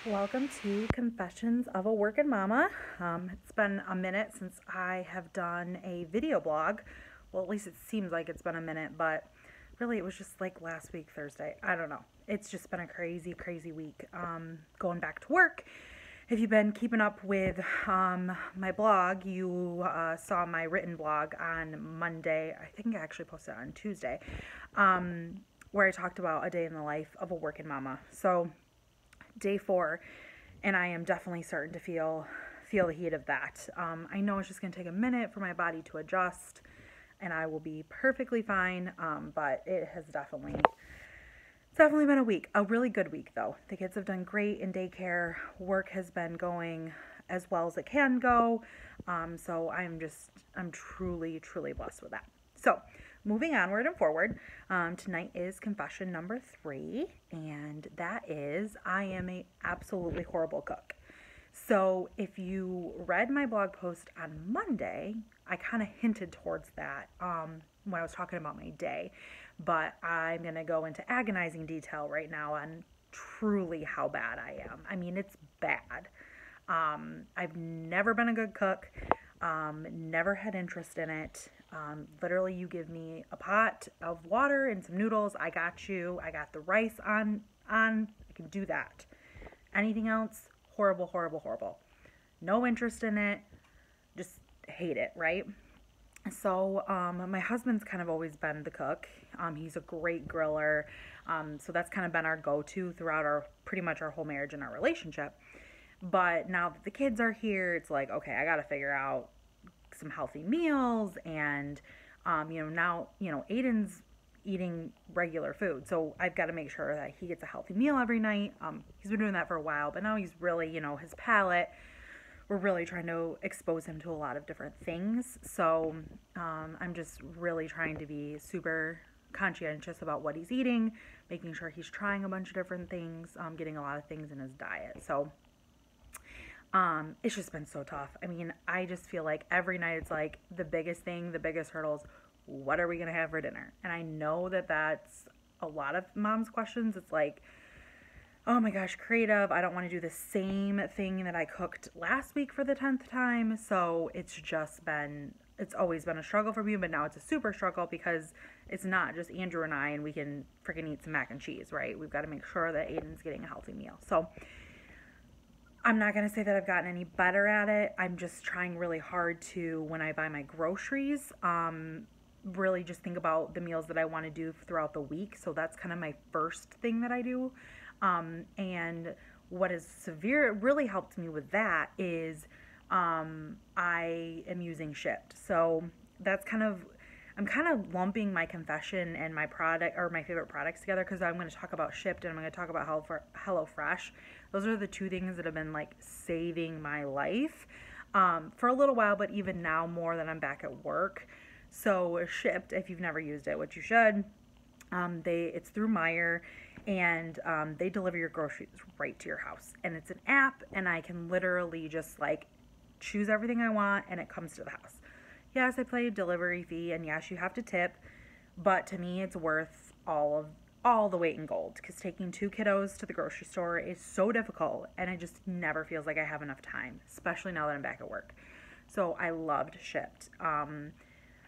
Welcome to Confessions of a Working Mama. It's been a minute since I have done a video blog. Well, at least it seems like it's been a minute, but really it was just like last week, Thursday. I don't know. It's just been a crazy, crazy week. Going back to work. If you've been keeping up with my blog, you saw my written blog on Monday. I think I actually posted it on Tuesday, where I talked about a day in the life of a working mama. So day 4, and I am definitely starting to feel the heat of that. I know it's just going to take a minute for my body to adjust, and I will be perfectly fine. But it has definitely been a week, a really good week though. The kids have done great in daycare. Work has been going as well as it can go. So I'm truly, truly blessed with that. So moving onward and forward, tonight is confession number 3, and that is I am a absolutely horrible cook. So if you read my blog post on Monday, I kind of hinted towards that when I was talking about my day, but I'm going to go into agonizing detail right now on truly how bad I am. I mean, it's bad. I've never been a good cook, never had interest in it. Literally, you give me a pot of water and some noodles, I got you. I got the rice on. I can do that. Anything else, horrible, horrible, horrible. No interest in it. Just hate it, right? So my husband's kind of always been the cook. He's a great griller. So that's kind of been our go-to throughout pretty much our whole marriage and our relationship. But now that the kids are here, it's like, okay, I got to figure out some healthy meals. And, now, Aiden's eating regular food. So I've got to make sure that he gets a healthy meal every night. He's been doing that for a while, but now he's really, his palate, we're really trying to expose him to a lot of different things. So I'm just really trying to be super conscientious about what he's eating, making sure he's trying a bunch of different things, getting a lot of things in his diet. So it's just been so tough. I mean, I just feel like every night it's like the biggest thing, the biggest hurdles. What are we going to have for dinner? And I know that that's a lot of moms' questions. It's like, oh my gosh, creative. I don't want to do the same thing that I cooked last week for the 10th time. So it's always been a struggle for me, but now it's a super struggle because it's not just Andrew and I and we can freaking eat some mac and cheese, right? We've got to make sure that Aiden's getting a healthy meal. So I'm not going to say that I've gotten any better at it. I'm just trying really hard to, when I buy my groceries, really just think about the meals that I want to do throughout the week. So that's kind of my first thing that I do. And what has really helped me with that is I am using Shipt. So that's I'm kind of lumping my confession and my product or my favorite products together because I'm going to talk about Shipt and I'm going to talk about HelloFresh. Those are the two things that have been like saving my life for a little while, but even now more than I'm back at work. So Shipt, if you've never used it, which you should, it's through Meijer, and they deliver your groceries right to your house. And it's an app, and I can literally just like choose everything I want, and it comes to the house. Yes, I pay a delivery fee, and yes, you have to tip, but to me, it's worth all the weight in gold because taking 2 kiddos to the grocery store is so difficult, and it just never feels like I have enough time, especially now that I'm back at work. So I loved Shipt.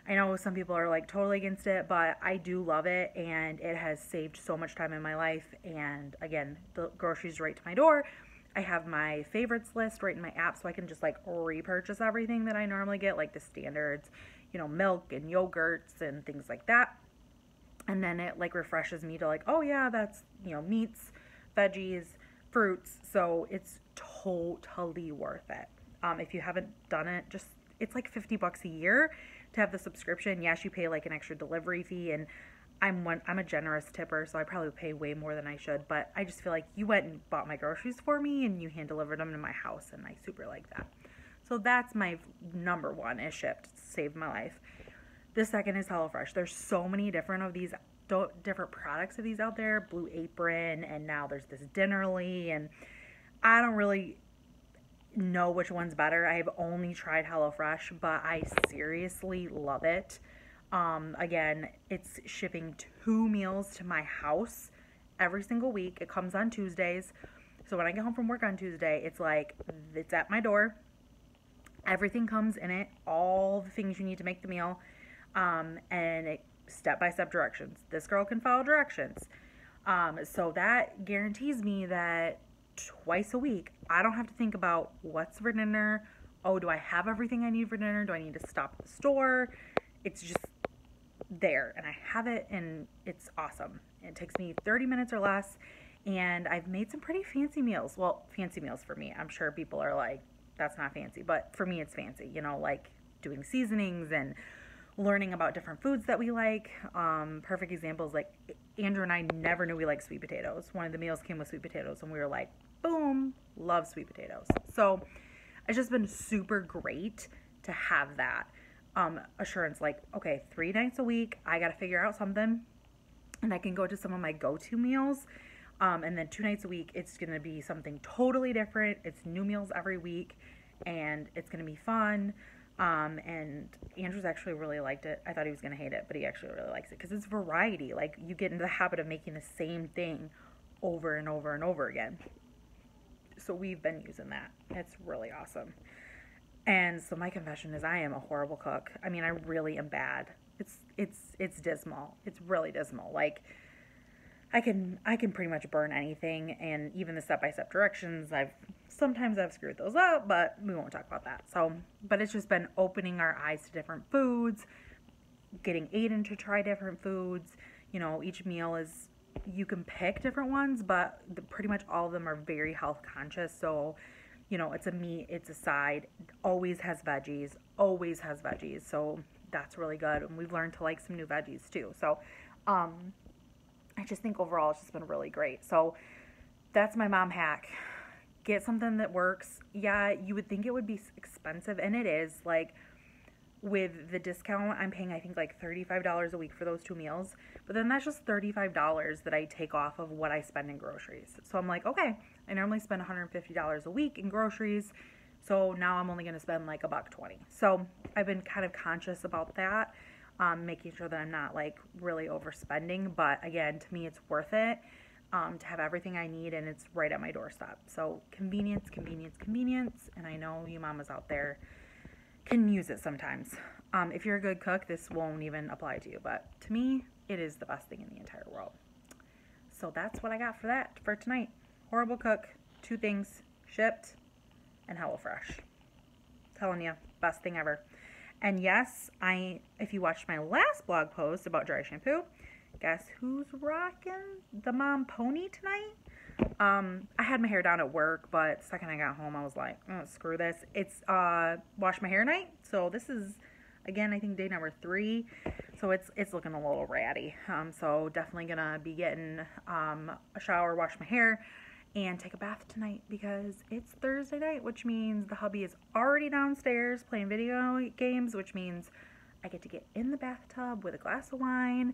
I know some people are like totally against it, but I do love it, and it has saved so much time in my life. And again, the groceries right to my door. I have my favorites list right in my app, so I can just like repurchase everything that I normally get, like the standards, milk and yogurts and things like that. And then it like refreshes me to like, oh yeah, that's, meats, veggies, fruits. So it's totally worth it. If you haven't done it, it's like $50 a year to have the subscription. Yes, you pay like an extra delivery fee, and I'm a generous tipper, so I probably pay way more than I should, but I just feel like you went and bought my groceries for me and you hand delivered them to my house, and I super like that. So that's my number one is Shipt. Saved my life. The second is HelloFresh. There's so many different products of these out there. Blue Apron, and now there's this Dinnerly, and I don't really know which one's better. I have only tried HelloFresh, but I seriously love it. Again, it's shipping 2 meals to my house every single week. It comes on Tuesdays. So when I get home from work on Tuesday, it's like, it's at my door. Everything comes in it, all the things you need to make the meal, and it step-by-step directions. This girl can follow directions. So that guarantees me that twice a week, I don't have to think about what's for dinner. Oh, do I have everything I need for dinner? Do I need to stop at the store? It's just there, and I have it, and it's awesome. It takes me 30 minutes or less, and I've made some pretty fancy meals. Well, fancy meals for me. I'm sure people are like, that's not fancy, but for me, it's fancy. You know, like doing seasonings and learning about different foods that we like. Perfect examples, like Andrew and I never knew we liked sweet potatoes. One of the meals came with sweet potatoes, and we were like, boom, love sweet potatoes. So it's just been super great to have that assurance. Like, okay, 3 nights a week, I got to figure out something, and I can go to some of my go-to meals. And then 2 nights a week, it's going to be something totally different. It's new meals every week, and it's going to be fun. And Andrew's actually really liked it. I thought he was going to hate it, but he actually really likes it because it's variety. Like, you get into the habit of making the same thing over and over and over again. So we've been using that. It's really awesome. And so my confession is I am a horrible cook. I mean, I really am bad. It's dismal. It's really dismal. Like, I can pretty much burn anything, and even the step-by-step directions, sometimes I've screwed those up, but we won't talk about that. So, but it's just been opening our eyes to different foods, getting Aiden to try different foods. You know, each meal is, you can pick different ones, but pretty much all of them are very health conscious. So, you know, it's a meat, it's a side, always has veggies. So that's really good. And we've learned to like some new veggies too. So, I just think overall it's just been really great. So that's my mom hack. Get something that works. Yeah, you would think it would be expensive, and it is. Like, with the discount, I'm paying, I think, like $35 a week for those 2 meals. But then that's just $35 that I take off of what I spend in groceries. So I'm like, okay, I normally spend $150 a week in groceries. So now I'm only going to spend like $1.20. So I've been kind of conscious about that. Making sure that I'm not like really overspending, but again, to me, it's worth it to have everything I need, and it's right at my doorstep. So convenience, and I know you mamas out there can use it sometimes. If you're a good cook, this won't even apply to you, but to me, it is the best thing in the entire world. So that's what I got for tonight. Horrible cook, 2 things, shipped, and HelloFresh. Telling you, best thing ever. And yes, if you watched my last blog post about dry shampoo, guess who's rocking the mom pony tonight? I had my hair down at work, but the second I got home, I was like, oh, screw this. It's wash my hair night. So this is, again, I think day number 3. So it's looking a little ratty. So definitely gonna be getting a shower, wash my hair, and take a bath tonight because it's Thursday night, which means the hubby is already downstairs playing video games, which means I get to get in the bathtub with a glass of wine,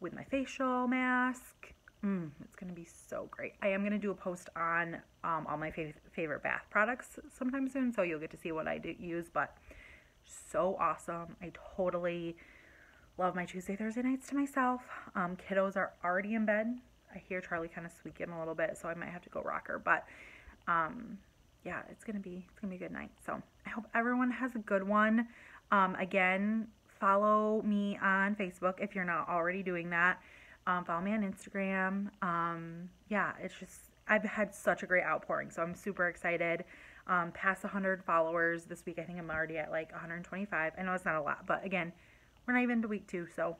with my facial mask. It's going to be so great. I am going to do a post on all my favorite bath products sometime soon, so you'll get to see what I do use, but so awesome. I totally love my Tuesday, Thursday nights to myself. Kiddos are already in bed. I hear Charlie kind of squeaking a little bit, so I might have to go rock her. But yeah, it's gonna be a good night. So I hope everyone has a good one. Again, follow me on Facebook if you're not already doing that. Follow me on Instagram. Yeah, it's just, I've had such a great outpouring, so I'm super excited. Past 100 followers this week. I think I'm already at like 125. I know it's not a lot, but again, we're not even to week 2, so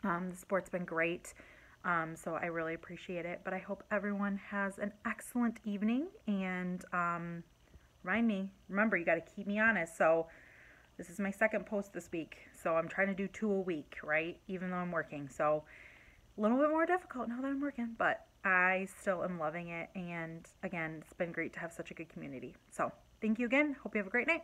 the support's been great. So I really appreciate it, but I hope everyone has an excellent evening, and remember, you got to keep me honest. So this is my second post this week, so I'm trying to do 2 a week, right? Even though I'm working, so a little bit more difficult now that I'm working, but I still am loving it, and again, it's been great to have such a good community. So thank you again. Hope you have a great night.